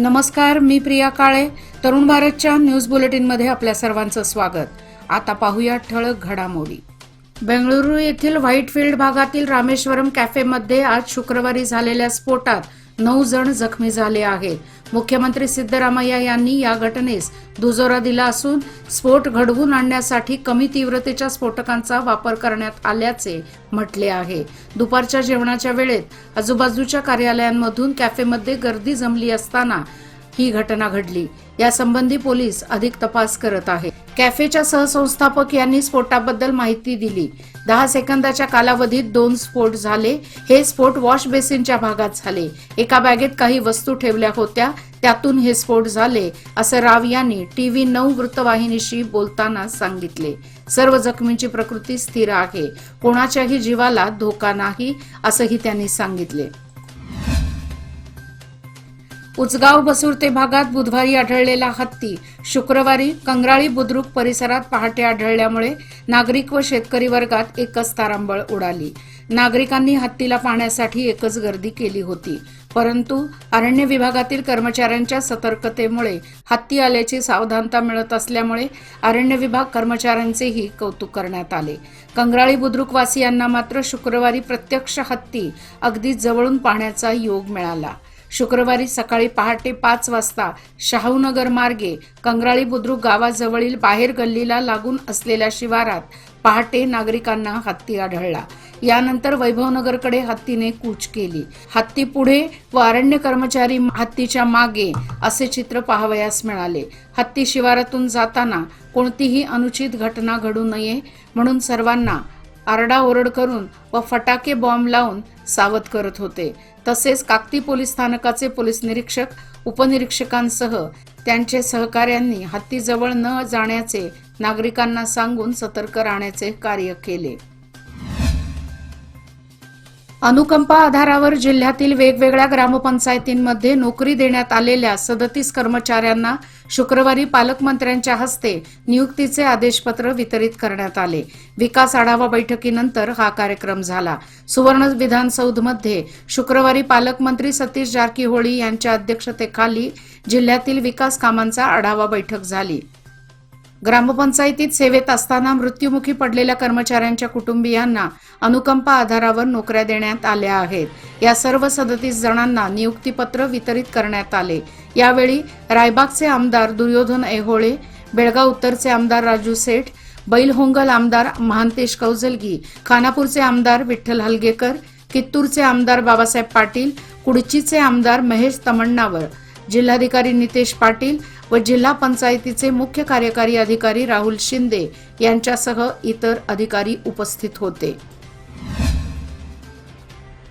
नमस्कार, मी प्रिया काळे. तरुण भारतच्या न्यूज बुलेटिनमध्ये आपल्या सर्वांचं स्वागत. आता पाहूया ठळक घडामोडी. बेंगळुरू येथील व्हाईटफील्ड भागातील रामेश्वरम कॅफेमध्ये आज शुक्रवारी झालेल्या स्फोटात 9 जण जखमी झाले आहेत. मुख्यमंत्री सिद्धरामय्या यांनी या घटनेस दुजोरा दिला असून स्फोट घडवून आणण्यासाठी कमी तीव्रतेच्या स्फोटकांचा वापर करण्यात आल्याचे म्हटले आहे. दुपारच्या जेवणाच्या वेळेत आजूबाजूच्या कार्यालयांमधून कॅफेमध्ये गर्दी जमली असताना ही घटना घडली. यासंबंधी पोलीस अधिक तपास करत आहेत. कॅफेच्या सहसंस्थापक यांनी स्फोटाबद्दल माहिती दिली. 10 सेकंदाच्या कालावधीत 2 स्फोट झाले. हे स्फोट वॉश बेसिनच्या भागात झाले. एका बॅगेत काही वस्तू ठेवल्या होत्या, त्यातून हे स्फोट झाले, असं राव यांनी TV9 वृत्तवाहिनीशी बोलताना सांगितले. सर्व जखमींची प्रकृती स्थिर आहे. कोणाच्याही जीवाला धोका नाही, असंही त्यांनी सांगितले. उचगाव बसुर्ते भागात बुधवारी आढळलेला हत्ती शुक्रवारी कंगराळी बुद्रुक परिसरात पहाटे आढळल्यामुळे नागरिक व शेतकरी वर्गात एकच तारांबळ उडाली. नागरिकांनी हत्तीला पाहण्यासाठी एकच गर्दी केली होती, परंतु अरण्य विभागातील कर्मचाऱ्यांच्या सतर्कतेमुळे हत्ती आल्याची सावधानता मिळत असल्यामुळे अरण्य विभाग कर्मचाऱ्यांचेही कौतुक करण्यात आले. कंगराळी बुद्रुक वासियांना मात्र शुक्रवारी प्रत्यक्ष हत्ती अगदी जवळून पाहण्याचा योग मिळाला. शुक्रवारी सकाळी पहाटे 5 वाजता शाहूनगर मार्गे कंगराळी बुद्रुक गावाजवळील बाहेर गल्लीला लागून असलेल्या शिवारात पहाटे नागरिकांना हत्ती आढळला. यानंतर वैभवनगरकडे हत्तीने कूच केली. हत्ती पुढे व अरण्य कर्मचारी हत्तीच्या मागे असे चित्र पाहावयास मिळाले. हत्ती शिवारातून जाताना कोणतीही अनुचित घटना घडू नये म्हणून सर्वांना आरडाओरड करून व फटाके बॉम्ब लावून सावध करत होते. तसेच काकती पोलीस स्थानकाचे पोलीस निरीक्षक, उपनिरीक्षकांसह त्यांचे सहकाऱ्यांनी हत्तीजवळ न जाण्याचे नागरिकांना सांगून सतर्क राहण्याचे कार्य केले. अनुकंपा आधारावर जिल्ह्यातील वेगवेगळ्या ग्रामपंचायतींमध्ये नोकरी देण्यात आलेल्या 37 कर्मचाऱ्यांना शुक्रवारी पालकमंत्र्यांच्या हस्ते नियुक्तीचे आदेशपत्र वितरित करण्यात आले. विकास आढावा बैठकीनंतर हा कार्यक्रम झाला. सुवर्ण विधानसौधमध्ये शुक्रवारी पालकमंत्री सतीश जारकीहोळी यांच्या अध्यक्षतेखाली जिल्ह्यातील विकास कामांचा आढावा बैठक झाली. ग्रामपंचायतीत सेवेत असताना मृत्युमुखी पडलेल्या कर्मचाऱ्यांच्या कुटुंबियांना अनुकंपा आधारावर नोकऱ्या देण्यात आल्या आहेत. या सर्व 37 जणांना नियुक्तीपत्र वितरित करण्यात आले. यावेळी रायबागचे आमदार दुर्योधन ऐहोळे, बेळगाव उत्तरचे आमदार राजू सेठ, बैलहोंगल आमदार महांतेश कौजलगी, खानापूरचे आमदार विठ्ठल हलगेकर, कित्तूरचे आमदार बाबासाहेब पाटील, कुडचीचे आमदार महेश तमण्णावर, जिल्हाधिकारी नितेश पाटील व जिल्हा पंचायतीचे मुख्य कार्यकारी अधिकारी राहुल शिंदे यांच्यासह इतर अधिकारी उपस्थित होते.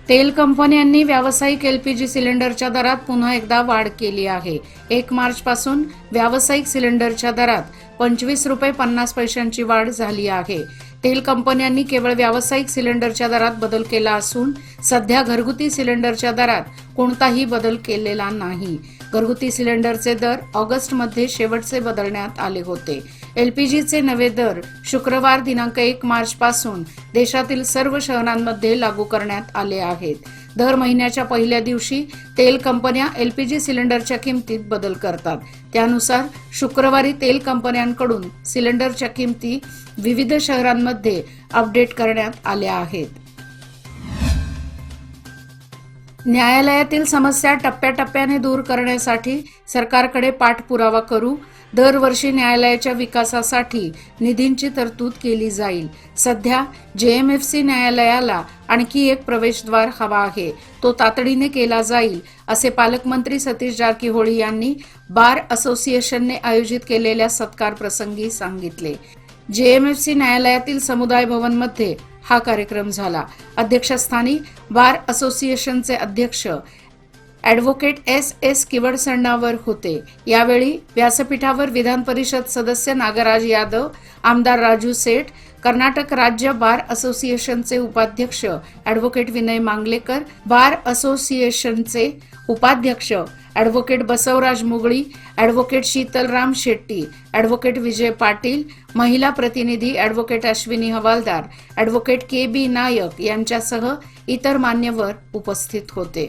तेल कंपन्यांनी व्यावसायिक LPG सिलेंडरच्या दरात पुन्हा एकदा वाढ केली आहे. 1 मार्चपासून व्यावसायिक सिलेंडरच्या दरात 25 रुपये 50 पैशांची वाढ झाली आहे. तेल कंपन्यांनी केवळ व्यावसायिक सिलेंडरच्या दरात बदल केला असून सध्या घरगुती सिलेंडरच्या दरात कोणताही बदल केलेला नाही. घरगुती सिलेंडरचे दर ऑगस्टमध्ये शेवटचे बदलण्यात आले होते. LPGचे नवे दर शुक्रवार दिनांक 1 मार्चपासून देशातील सर्व शहरांमध्ये लागू करण्यात आले आहेत. दर महिन्याच्या पहिल्या दिवशी तेल कंपन्या LPG सिलेंडरच्या किमतीत बदल करतात. त्यानुसार शुक्रवारी तेल कंपन्यांकडून सिलेंडरच्या किमती विविध शहरांमध्ये अपडेट करण्यात आल्या आहेत. न्यायालयातील समस्या टप्प्याटप्प्याने दूर करण्यासाठी सरकारकडे पाठपुरावा करू. दरवर्षी न्यायालयाच्या विकासासाठी निधींची तरतूद केली जाईल. सध्या JMFC न्यायालयाला आणखी एक प्रवेशद्वार हवा आहे, तो तातडीने केला जाईल, असे पालकमंत्री सतीश जारकीहोळी यांनी बार असोसिएशनने आयोजित केलेल्या सत्कार प्रसंगी सांगितले. JMFC न्यायालयातील समुदाय भवनमध्ये हा कार्यक्रम झाला. अध्यक्षस्थानी बार असोसिएशनचे अध्यक्ष ॲडव्होकेट S किवडसण्णावर होते. यावेळी व्यासपीठावर विधान परिषद सदस्य नागराज यादव, आमदार राजू सेठ, कर्नाटक राज्य बार असोसिएशनचे उपाध्यक्ष ॲडव्होकेट विनय मांगलेकर, बार असोसिएशनचे उपाध्यक्ष advocate Basavaraj Mugali, advocate Sheetalram Shetty, advocate Vijay Patil, महिला प्रतिनिधी ॲडव्होकेट अश्विनी हवालदार, ॲडव्होकेट KB नायक यांच्यासह इतर मान्यवर उपस्थित होते.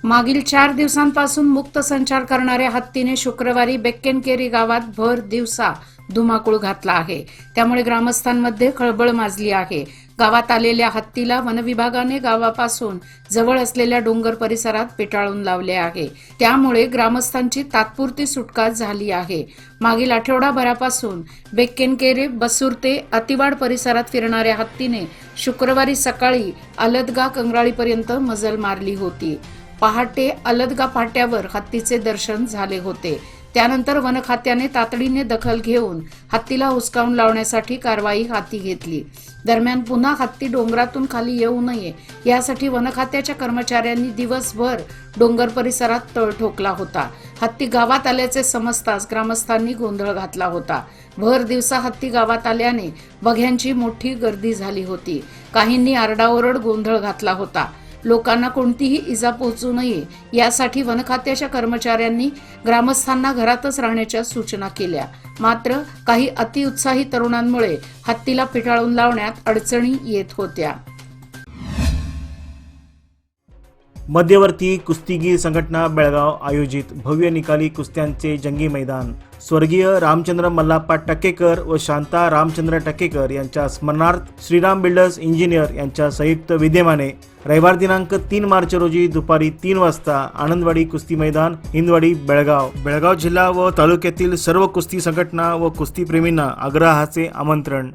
मागील 4 दिवसांपासून मुक्त संचार करणाऱ्या हत्तीने शुक्रवारी बेक्केनकेरी गावात भर दिवसा धुमाकूळ घातला आहे. त्यामुळे ग्रामस्थांमध्ये खळबळ माजली आहे. गावात आलेल्या हत्तीला वनविभागाने गावापासून जवळ असलेल्या डोंगर परिसरात पिटाळून लावले आहे. त्यामुळे ग्रामस्थांची तात्पुरती सुटका झाली आहे. मागील आठवडाभरापासून बेक्केनकेरी बसुर्ते अतिवाड परिसरात फिरणाऱ्या हत्तीने शुक्रवारी सकाळी अलदगा कंगराळीपर्यंत मजल मारली होती. पहाटे अलदगा फाट्यावर हत्तीचे दर्शन झाले होते. त्यानंतर वन खात्याने तातडीने दखल घेऊन हत्तीला हुसकावून लावण्यासाठी कारवाई हाती घेतली. दरम्यान पुन्हा हत्ती डोंगरातून खाली येऊ नये यासाठी वन खात्याच्या कर्मचाऱ्यांनी दिवसभर डोंगर परिसरात तळ ठोकला होता. हत्ती गावात आल्याचे समजताच ग्रामस्थांनी गोंधळ घातला होता. भर दिवसा हत्ती गावात आल्याने बघ्यांची मोठी गर्दी झाली होती. काहींनी आरडाओरड गोंधळ घातला होता. लोकांना कोणतीही इजा पोहोचू नये यासाठी वन खात्याच्या कर्मचाऱ्यांनी ग्रामस्थांना घरातच राहण्याच्या सूचना केल्या. मात्र काही अतिउत्साही तरुणांमुळे हत्तीला पिटाळून लावण्यात अडचणी येत होत्या. मध्यवर्ती कुस्तीगीर संघटना बेळगाव आयोजित भव्य निकाली कुस्त्यांचे जंगी मैदान स्वर्गीय रामचंद्र मल्लाप्पा टक्केकर व शांता रामचंद्र टक्केकर यांच्या स्मरणार्थ श्रीराम बिल्डर्स इंजिनियर यांच्या संयुक्त विद्यमाने रविवार दिनांक 3 मार्च रोजी दुपारी 3 वाजता आनंदवाडी कुस्ती मैदान हिंदवाडी बेळगाव जिल्हा व तालुक्यातील सर्व कुस्ती संघटना व कुस्तीप्रेमींना आग्रहाचे आमंत्रण.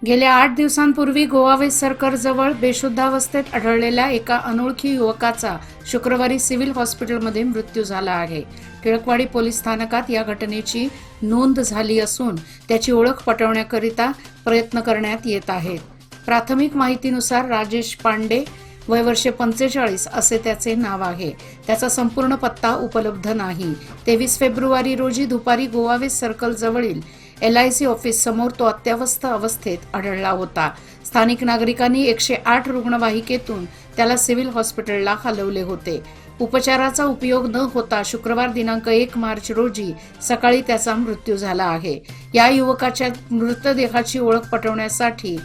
गेल्या 8 दिवसांपूर्वी गोवा वेस्ट सर्कल जवळ बेशुद्धावस्थेत आढळलेल्या एका अनोळखी युवकाचा शुक्रवारी सिव्हिल हॉस्पिटलमध्ये मृत्यू झाला आहे. टिळकवाडी पोलीस स्थानकात या घटनेची नोंद झाली असून त्याची ओळख पटवण्याकरिता प्रयत्न करण्यात येत आहेत. प्राथमिक माहितीनुसार राजेश पांडे वय वर्षे 45 असे त्याचे नाव आहे. त्याचा संपूर्ण पत्ता उपलब्ध नाही. 23 फेब्रुवारी रोजी दुपारी गोवा वेस्ट सर्कल जवळील LIC ऑफिस समोर तो अत्यवस्थ अवस्थेत आढळला होता. स्थानिक नागरिकांनी 108 रुग्णवाहिकेतून त्याला सिव्हिल हॉस्पिटलला हलवले होते. उपचाराचा उपयोग न होता शुक्रवार दिनांक 1 मार्च रोजी सकाळी त्याचा मृत्यू झाला आहे. या युवकाच्या मृतदेहाची ओळख पटवण्यासाठी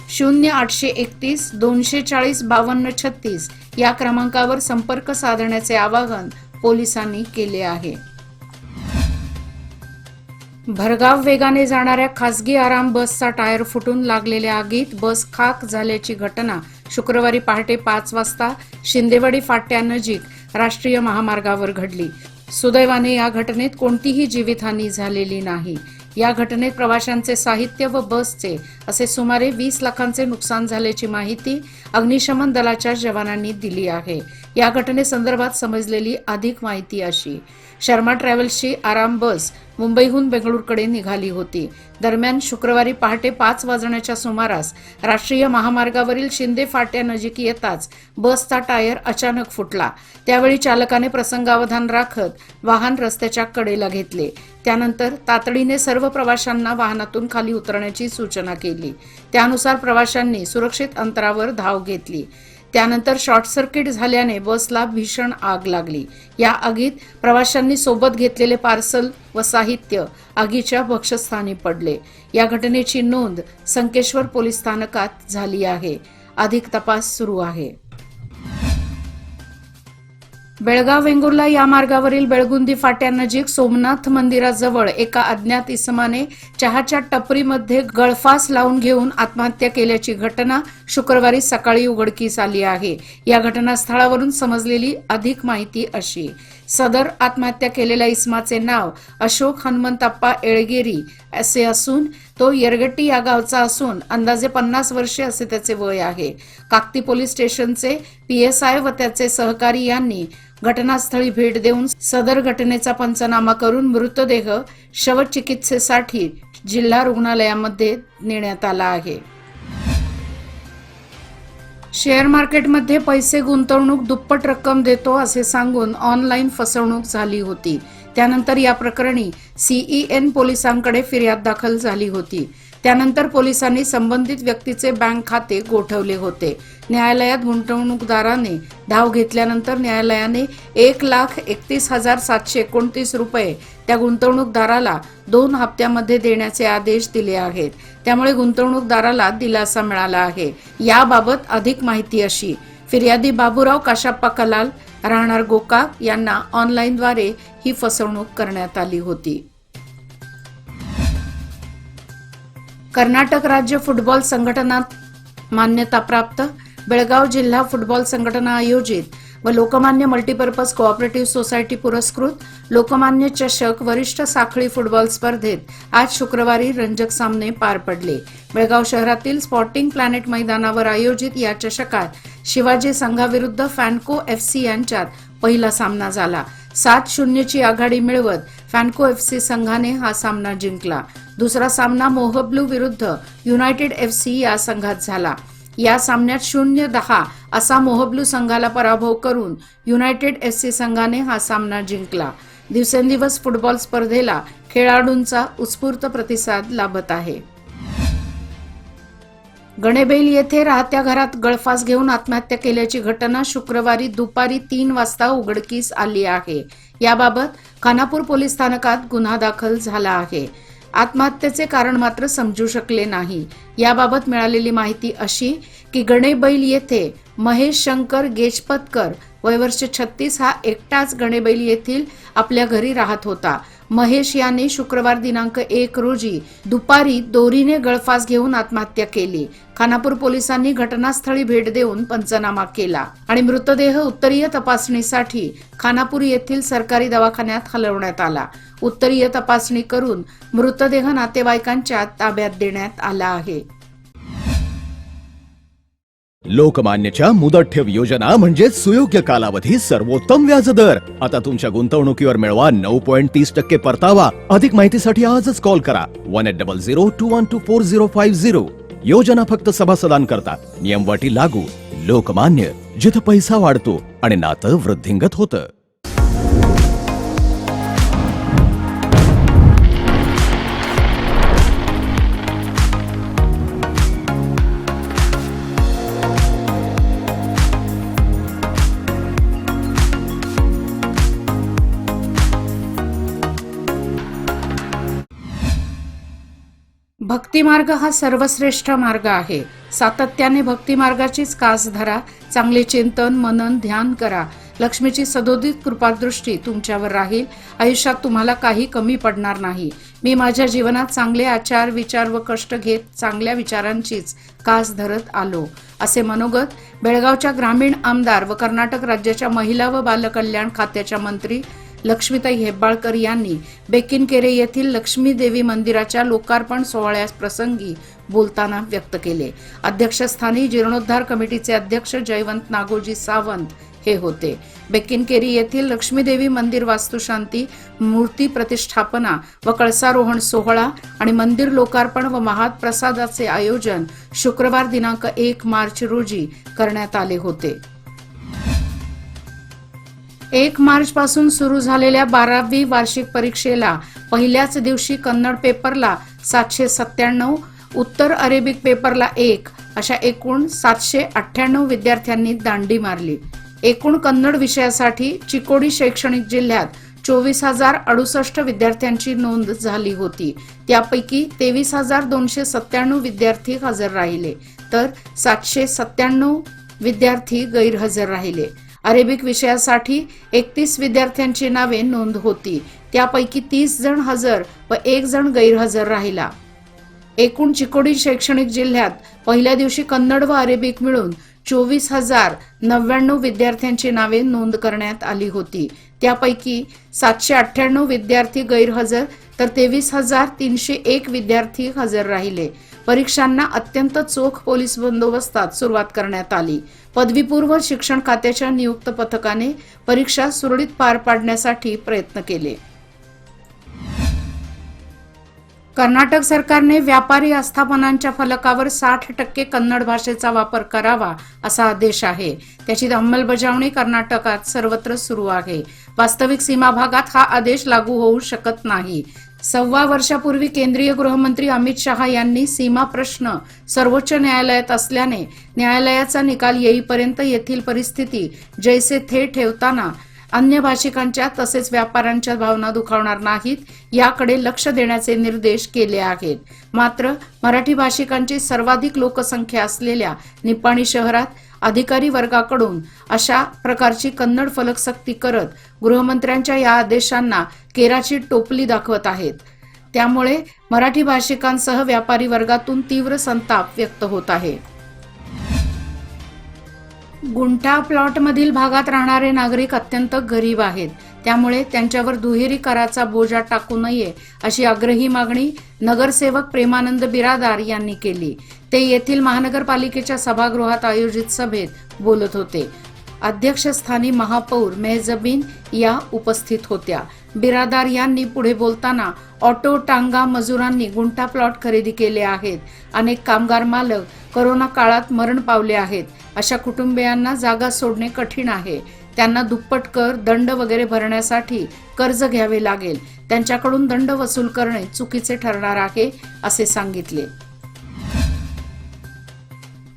0831 240 5236 या क्रमांकावर संपर्क साधण्याचे आवाहन पोलिसांनी केले आहे. भरधाव वेगाने जाणाऱ्या खासगी आराम बसचा टायर फुटून लागलेल्या आगीत बस खाक झाल्याची घटना शुक्रवारी पहाटे 5 वाजता शिंदेवाडी फाट्यानजीक राष्ट्रीय महामार्गावर घडली. सुदैवाने या घटनेत कोणतीही जीवितहानी झालेली नाही. या घटनेत प्रवाशांचे साहित्य व बसचे असे सुमारे 20 लाखांचे नुकसान झाल्याची माहिती अग्निशमन दलाच्या जवानांनी दिली आहे. या घटनेसंदर्भात समजलेली अधिक माहिती अशी: शर्मा ट्रॅव्हल्सची आराम बस मुंबईहून बेंगळूरकडे निघाली होती. दरम्यान शुक्रवारी पहाटे 5 वाजण्याच्या सुमारास राष्ट्रीय महामार्गावरील शिंदे फाट्यानजीक येताच बसचा टायर अचानक फुटला. त्यावेळी चालकाने प्रसंगावधान राखत वाहन रस्त्याच्या कडेला घेतले. त्यानंतर तातडीने सर्व प्रवाशांना वाहनातून खाली उतरण्याची सूचना केली. त्यानुसार प्रवाशांनी सुरक्षित अंतरावर धाव घेतली. त्यानंतर शॉर्ट सर्किट झाल्याने बसला भीषण आग लागली. या आगीत प्रवाशांनी सोबत घेतलेले पार्सल व साहित्य आगीच्या भक्षस्थानी पडले. या घटनेची नोंद संकेश्वर पोलीस स्थानकात झाली आहे. अधिक तपास सुरू आहे. बेळगाव वेंगुर्ला या मार्गावरील बेळगुंदी फाट्यानजीक सोमनाथ मंदिराजवळ एका अज्ञात इसमाने चहाच्या टपरीमध्ये गळफास लावून घेऊन आत्महत्या केल्याची घटना शुक्रवारी सकाळी उघडकीस आली आहे. या घटनास्थळावरून समजलेली अधिक माहिती अशी: सदर आत्महत्या केलेल्या इसमाचे नाव अशोक हनुमंतप्पा येळगेरी असे असून तो येरगट्टी या गावचा असून अंदाजे 50 वर्षे असे त्याचे वय आहे. काकती पोलीस स्टेशनचे PSI व त्याचे सहकारी यांनी घटनास्थळी भेट देऊन सदर घटनेचा पंचनामा करून मृतदेह शवचिकित्सेसाठी जिल्हा रुग्णालयामध्ये नेण्यात आला आहे. शेअर मार्केटमध्ये पैसे गुंतवणूक दुप्पट रक्कम देतो असे सांगून ऑनलाईन फसवणूक झाली होती. त्यानंतर या प्रकरणी CEN पोलिसांकडे फिर्याद दाखल झाली होती. त्यानंतर पोलिसांनी संबंधित व्यक्तीचे बँक खाते गोठवले होते. न्यायालयात गुंतवणूकदाराने धाव घेतल्यानंतर न्यायालयाने 1,31,729 रुपये त्या गुंतवणूकदाराला 2 हप्त्यामध्ये देण्याचे आदेश दिले आहेत. त्यामुळे गुंतवणूकदाराला दिलासा मिळाला आहे. याबाबत अधिक माहिती अशी: फिर्यादी बाबूराव काशाप्पा कलाल राहणार गोकाक यांना ऑनलाईनद्वारे ही फसवणूक करण्यात आली होती. कर्नाटक राज्य फुटबॉल संघटनात मान्यताप्राप्त बेळगाव जिल्हा फुटबॉल संघटना आयोजित व लोकमान्य मल्टीपर्पज कोऑपरेटिव्ह सोसायटी पुरस्कृत लोकमान्य चषक वरिष्ठ साखळी फुटबॉल स्पर्धेत आज शुक्रवारी रंजक सामने पार पडले. बेळगाव शहरातील स्पोर्टिंग प्लॅनेट मैदानावर आयोजित या चषकात शिवाजी संघाविरुद्ध फॅन्को FC यांच्यात पहिला सामना झाला. 7-0 ची आघाडी मिळवत फॅन्को FC संघाने हा सामना जिंकला. दुसरा सामना मोहब्लू विरुद्ध युनायटेड FC या संघात झाला. या सामन्यात 0-10 असा मोहब्लू संघाला पराभव करून युनायटेड FC संघाने हा सामना जिंकला. दिवसेंदिवस फुटबॉल स्पर्धेला खेळाडूंचा उत्स्फूर्त प्रतिसाद लाभत आहे. गणेबैल येथे राहत्या घरात गळफास घेऊन आत्महत्या केल्याची घटना शुक्रवारी दुपारी 3 वाजता उघडकीस आली आहे. याबाबत खानापूर पोलीस स्थानकात गुन्हा दाखल झाला आहे. आत्महत्येचे कारण मात्र समजू शकले नाही. याबाबत मिळालेली माहिती अशी की गणेबैल येथे महेश शंकर गेजपतकर वय वर्ष 36 हा एकटाच गणेबैल येथील आपल्या घरी राहत होता. महेश याने शुक्रवार दिनांक 1 रोजी दुपारी दोरीने गळफास घेऊन आत्महत्या केली. खानापूर पोलिसांनी घटनास्थळी भेट देऊन पंचनामा केला आणि मृतदेह उत्तरीय तपासणीसाठी खानापूर येथील सरकारी दवाखान्यात हलवण्यात आला. उत्तरीय तपासणी करून मृतदेह नातेवाईकांच्या ताब्यात देण्यात आला आहे. लोकमान्यच्या मुदत ठेव योजना म्हणजे सुयोग्य कालावधी सर्वोत्तम व्याजदर. आता तुमच्या गुंतवणुकीवर मिळवा 9.30% परतावा. अधिक माहितीसाठी आजच कॉल करा 1800-212-4050. योजना फक्त सभासदांकरता. नियमवाटी लागू. लोकमान्य, जिथं पैसा वाढतो आणि नातं वृद्धिंगत होतं. भक्तिमार्ग हा सर्वश्रेष्ठ मार्ग आहे. सातत्याने भक्तिमार्गाचीच कास धरा. चांगले चिंतन, मनन, ध्यान करा. लक्ष्मीची सदोदित कृपादृष्टी तुमच्यावर राहील. आयुष्यात तुम्हाला काही कमी पडणार नाही. मी माझ्या जीवनात चांगले आचार, विचार व कष्ट घेत चांगल्या विचारांचीच कास धरत आलो, असे मनोगत बेळगावच्या ग्रामीण आमदार व कर्नाटक राज्याच्या महिला व बालकल्याण खात्याच्या मंत्री लक्ष्मीताई हेब्बाळकर यांनी बेकिनकेरे येथील लक्ष्मी देवी मंदिराच्या लोकार्पण सोहळ्याप्रसंगी बोलताना व्यक्त केले. अध्यक्षस्थानी जीर्णोद्धार कमिटीचे अध्यक्ष जयवंत नागोजी सावंत हे होते. बेकिनकेरी येथील लक्ष्मीदेवी मंदिर वास्तुशांती, मूर्ती प्रतिष्ठापना व कळसारोहण सोहळा आणि मंदिर लोकार्पण व महाप्रसादाचे आयोजन शुक्रवार दिनांक 1 मार्च रोजी करण्यात आले होते. 1 मार्च पासून सुरू झालेल्या 12वी वार्षिक परीक्षेला पहिल्याच दिवशी कन्नड पेपरला 797, उत्तर अरेबिक पेपरला 1 अशा एकूण 798 विद्यार्थ्यांनी दांडी मारली. एकूण कन्नड विषयासाठी चिकोडी शैक्षणिक जिल्ह्यात 24,068 विद्यार्थ्यांची नोंद झाली होती. त्यापैकी 23,297 विद्यार्थी हजर राहिले तर 797 विद्यार्थी गैरहजर राहिले. अरेबिक विषयासाठी 31 विद्यार्थ्यांची नावे नोंद होती. त्यापैकी 30 जण हजर व 1 जण गैरहजर राहिला. एकूण चिकोडी शैक्षणिक जिल्ह्यात पहिल्या दिवशी कन्नड व अरेबिक मिळून 24,099 विद्यार्थ्यांची नावे नोंद करण्यात आली होती. त्यापैकी 798 विद्यार्थी गैरहजर तर 23,301 विद्यार्थी हजर राहिले. परीक्षांना अत्यंत चोख पोलीस बंदोबस्तात सुरुवात करण्यात आली. पदवीपूर्व शिक्षण खात्याच्या नियुक्त पथकाने परीक्षा सुरळीत पार पाडण्यासाठी प्रयत्न केले. कर्नाटक सरकारने व्यापारी आस्थापनांच्या फलकावर 60% कन्नड भाषेचा वापर करावा असा आदेश आहे. त्याची अंमलबजावणी कर्नाटकात सर्वत्र सुरू आहे. वास्तविक सीमा भागात हा आदेश लागू होऊ शकत नाही. सव्वा वर्षापूर्वी केंद्रीय गृहमंत्री अमित शहा यांनी सीमा प्रश्न सर्वोच्च न्यायालयात असल्याने न्यायालयाचा निकाल येईपर्यंत येथील परिस्थिती जैसे थे ठेवताना अन्य भाषिकांच्या तसेच व्यापाऱ्यांच्या भावना दुखावणार नाहीत याकडे लक्ष देण्याचे निर्देश केले आहेत. मात्र मराठी भाषिकांची सर्वाधिक लोकसंख्या असलेल्या निपाणी शहरात अधिकारी वर्गाकडून अशा प्रकारची कन्नड फलक सक्ती करत गृहमंत्र्यांच्या या आदेशांना केराची टोपली दाखवत आहेत. त्यामुळे मराठी भाषिकांसह व्यापारी वर्गातून तीव्र संताप व्यक्त होत आहे. गुंठा प्लॉटमधील भागात राहणारे नागरिक अत्यंत गरीब आहेत. त्यामुळे त्यांच्यावर दुहेरी कराचा बोजा टाकू नये अशी आग्रही मागणी नगरसेवक प्रेमानंद बिरादार यांनी केली. ते येथील महानगरपालिकेच्या सभागृहात आयोजित सभेत बोलत होते. अध्यक्षस्थानी महापौर मेहजबीन या उपस्थित होत्या. बिरादार यांनी पुढे बोलताना ऑटो टांगा मजुरांनी गुंठा प्लॉट खरेदी केले आहेत. अनेक कामगार मालक कोरोना काळात मरण पावले आहेत. अशा कुटुंबियांना जागा सोडणे कठीण आहे. त्यांना दुप्पट कर दंड वगैरे भरण्यासाठी कर्ज घ्यावे लागेल. त्यांच्याकडून दंड वसूल करणे चुकीचे ठरणार आहे असे सांगितले.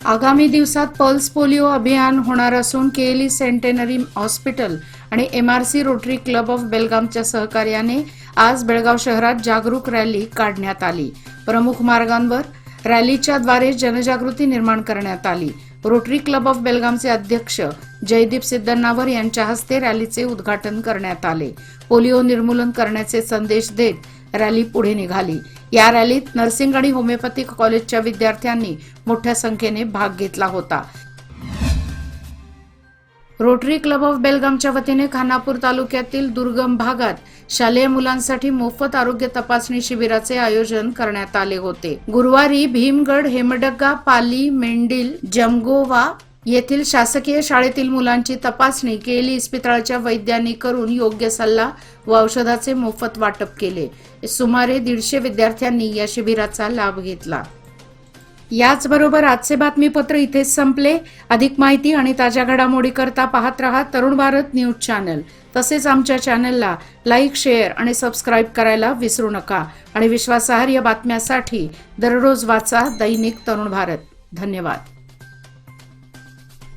आगामी दिवसात पल्स पोलिओ अभियान होणार असून केएलई सेंटेनरी हॉस्पिटल आणि एमआरसी रोटरी क्लब ऑफ बेलगामच्या सहकार्याने आज बेळगाव शहरात जागरूक रॅली काढण्यात आली. प्रमुख मार्गांवर रॅलीच्या द्वारे जनजागृती निर्माण करण्यात आली. रोटरी क्लब ऑफ बेलगामचे अध्यक्ष जयदीप सिद्धनावर यांच्या हस्ते रॅलीचे उद्घाटन करण्यात आले. पोलिओ निर्मूलन करण्याचे संदेश देत रॅली पुढे निघाली. या रॅलीत नर्सिंग आणि होमिओपॅथिक कॉलेजच्या विद्यार्थ्यांनी मोठ्या संख्येने भाग घेतला होता. रोटरी क्लब ऑफ बेलगामच्या वतीने खानापूर तालुक्यातील दुर्गम भागात शालेय मुलांसाठी मोफत आरोग्य तपासणी शिबिराचे आयोजन करण्यात आले होते. गुरुवारी भीमगड, हेमडग्गा, पाली, मेंढील, जमगोवा येथील शासकीय शाळेतील मुलांची तपासणी केएलई इस्पितळाच्या वैद्यांनी करून योग्य सल्ला व औषधाचे मोफत वाटप केले. सुमारे 150 विद्यार्थ्यांनी या शिबिराचा लाभ घेतला. याचबरोबर आजचे बातमीपत्र इथेच संपले. अधिक माहिती आणि ताज्या घडामोडी करता पाहत रहा तरुण भारत न्यूज चॅनल. तसेच आमच्या चॅनलला लाईक, शेअर आणि सबस्क्राईब करायला विसरू नका. आणि विश्वासार्ह बातम्यांसाठी दररोज वाचा दैनिक तरुण भारत. धन्यवाद.